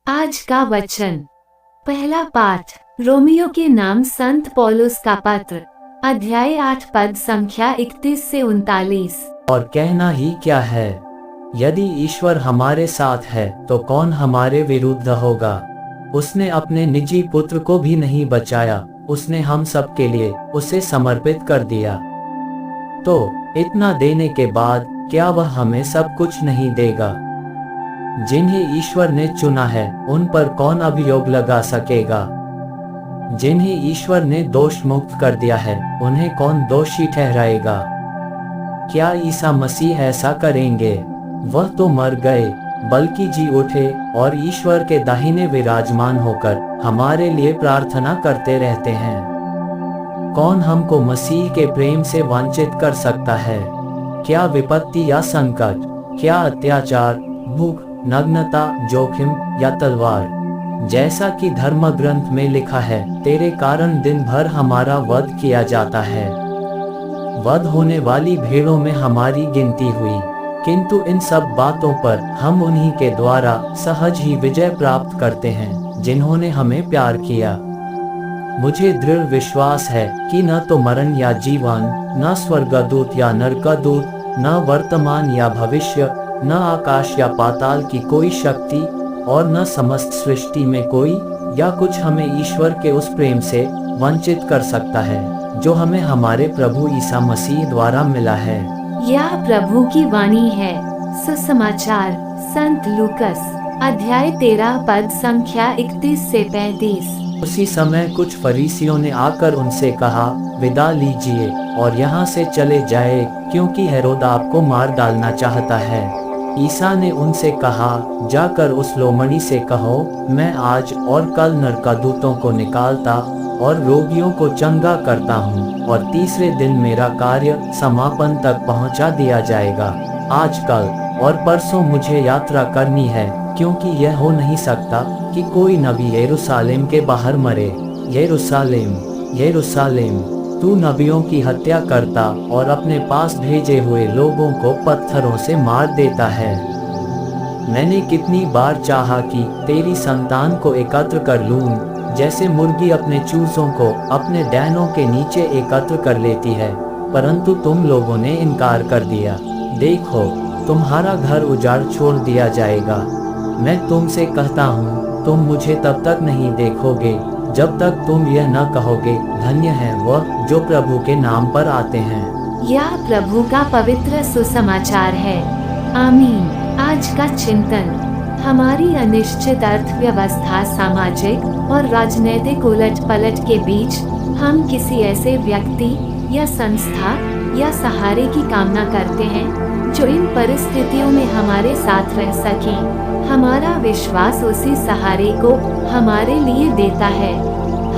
आज का वचन। पहला पाठ रोमियो के नाम संत पौलुस का पत्र, अध्याय 8 पद संख्या 31 से 39। और कहना ही क्या है, यदि ईश्वर हमारे साथ है तो कौन हमारे विरुद्ध होगा। उसने अपने निजी पुत्र को भी नहीं बचाया, उसने हम सब के लिए उसे समर्पित कर दिया। तो इतना देने के बाद क्या वह हमें सब कुछ नहीं देगा। जिन्हें ईश्वर ने चुना है उन पर कौन अभियोग लगा सकेगा। जिन्हें ईश्वर ने दोष मुक्त कर दिया है उन्हें कौन दोषी ठहराएगा। क्या ईसा मसीह ऐसा करेंगे? वह तो मर गए, बल्कि जी उठे और ईश्वर के दाहिने विराजमान होकर हमारे लिए प्रार्थना करते रहते हैं। कौन हमको मसीह के प्रेम से वंचित कर सकता है? क्या विपत्ति या संकट, क्या अत्याचार, भूख, नग्नता, जोखिम या तलवार? जैसा कि धर्म ग्रंथ में लिखा है, तेरे कारण दिन भर हमारा वध किया जाता है। वध होने वाली भेड़ों में हमारी गिनती हुई, किंतु इन सब बातों पर हम उन्हीं के द्वारा सहज ही विजय प्राप्त करते हैं जिन्होंने हमें प्यार किया। मुझे दृढ़ विश्वास है कि न तो मरण या जीवन, न स्वर्गदूत या नरकदूत, न वर्तमान या भविष्य, न आकाश या पाताल की कोई शक्ति और न समस्त सृष्टि में कोई या कुछ हमें ईश्वर के उस प्रेम से वंचित कर सकता है जो हमें हमारे प्रभु ईसा मसीह द्वारा मिला है। यह प्रभु की वाणी है। सुसमाचार संत लूकस अध्याय 13 पद संख्या 31 से 35। उसी समय कुछ फरीसियों ने आकर उनसे कहा, विदा लीजिए और यहाँ से चले जाए, क्योंकि हेरोद आपको मार डालना चाहता है। ईसा ने उनसे कहा, जाकर उस लोमड़ी से कहो, मैं आज और कल नरकदूतों को निकालता और रोगियों को चंगा करता हूँ, और तीसरे दिन मेरा कार्य समापन तक पहुँचा दिया जाएगा। आज कल और परसों मुझे यात्रा करनी है, क्योंकि यह हो नहीं सकता कि कोई नबी यरूशलेम के बाहर मरे। यरूशलेम, यरूशलेम, तू नबियों की हत्या करता और अपने पास भेजे हुए लोगों को पत्थरों से मार देता है। मैंने कितनी बार चाहा कि तेरी संतान को एकत्र कर लूं, जैसे मुर्गी अपने चूजों को अपने डैनों के नीचे एकत्र कर लेती है, परंतु तुम लोगों ने इनकार कर दिया। देखो, तुम्हारा घर उजाड़ छोड़ दिया जाएगा। मैं तुमसे कहता हूँ, तुम मुझे तब तक नहीं देखोगे जब तक तुम यह न कहोगे, धन्य है वह जो प्रभु के नाम पर आते हैं। यह प्रभु का पवित्र सुसमाचार है। आमीन। आज का चिंतन। हमारी अनिश्चित अर्थव्यवस्था, सामाजिक और राजनीतिक उलट पलट के बीच हम किसी ऐसे व्यक्ति या संस्था या सहारे की कामना करते हैं जो इन परिस्थितियों में हमारे साथ रह सके। हमारा विश्वास उसी सहारे को हमारे लिए देता है।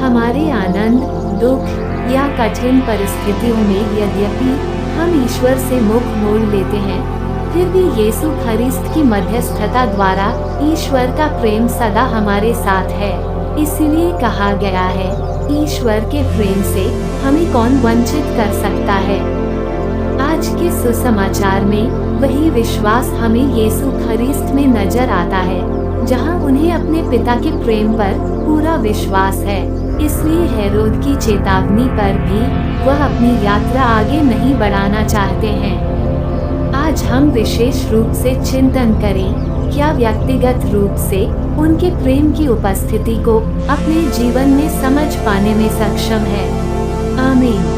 हमारे आनंद, दुख या कठिन परिस्थितियों में यद्यपि हम ईश्वर से मुख मोड़ लेते हैं, फिर भी यीशु ख्रिस्त की मध्यस्थता द्वारा ईश्वर का प्रेम सदा हमारे साथ है। इसीलिए कहा गया है, ईश्वर के प्रेम से हमें कौन वंचित कर सकता है। आज के सुसमाचार में वही विश्वास हमें यीशु ख्रिस्त में नजर आता है, जहां उन्हें अपने पिता के प्रेम पर पूरा विश्वास है। इसलिए हेरोद की चेतावनी पर भी वह अपनी यात्रा आगे नहीं बढ़ाना चाहते हैं। आज हम विशेष रूप से चिंतन करें, क्या व्यक्तिगत रूप से उनके प्रेम की उपस्थिति को अपने जीवन में समझ पाने में सक्षम है। आमीन।